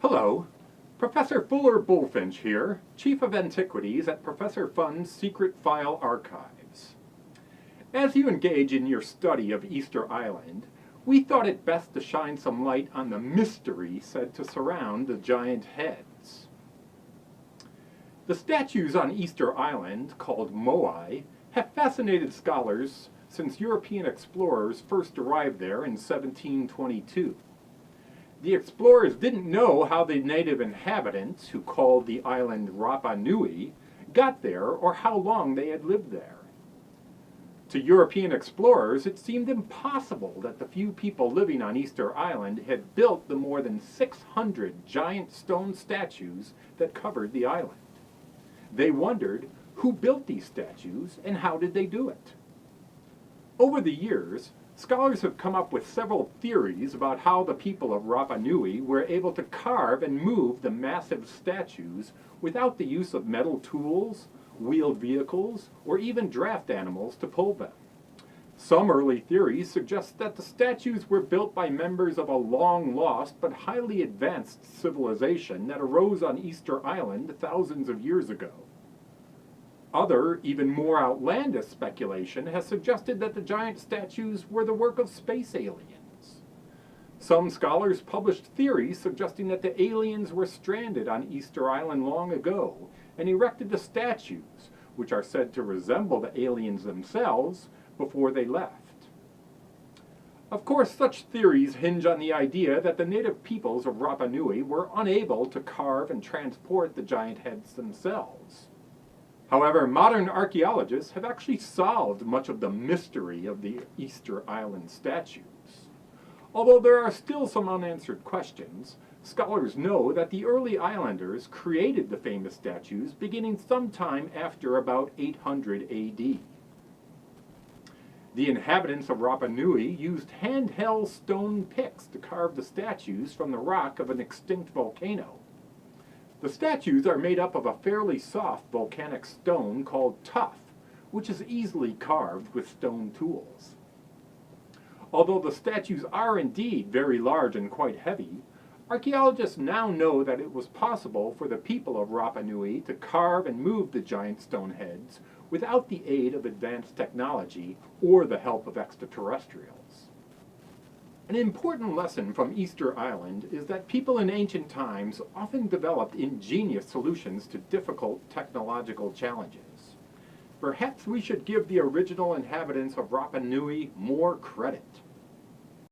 Hello, Professor Fuller Bullfinch here, Chief of Antiquities at Professor Fun's Secret File Archives. As you engage in your study of Easter Island, we thought it best to shine some light on the mystery said to surround the giant heads. The statues on Easter Island, called moai, have fascinated scholars since European explorers first arrived there in 1722. The explorers didn't know how the native inhabitants, who called the island Rapa Nui, got there or how long they had lived there. To European explorers, it seemed impossible that the few people living on Easter Island had built the more than 600 giant stone statues that covered the island. They wondered who built these statues and how did they do it. Over the years, scholars have come up with several theories about how the people of Rapa Nui were able to carve and move the massive statues without the use of metal tools, wheeled vehicles, or even draft animals to pull them. Some early theories suggest that the statues were built by members of a long-lost but highly advanced civilization that arose on Easter Island thousands of years ago. Other, even more outlandish speculation has suggested that the giant statues were the work of space aliens. Some scholars published theories suggesting that the aliens were stranded on Easter Island long ago and erected the statues, which are said to resemble the aliens themselves, before they left. Of course, such theories hinge on the idea that the native peoples of Rapa Nui were unable to carve and transport the giant heads themselves. However, modern archaeologists have actually solved much of the mystery of the Easter Island statues. Although there are still some unanswered questions, scholars know that the early islanders created the famous statues beginning sometime after about 800 AD. The inhabitants of Rapa Nui used handheld stone picks to carve the statues from the rock of an extinct volcano. The statues are made up of a fairly soft volcanic stone called tuff, which is easily carved with stone tools. Although the statues are indeed very large and quite heavy, archaeologists now know that it was possible for the people of Rapa Nui to carve and move the giant stone heads without the aid of advanced technology or the help of extraterrestrials. An important lesson from Easter Island is that people in ancient times often developed ingenious solutions to difficult technological challenges. Perhaps we should give the original inhabitants of Rapa Nui more credit.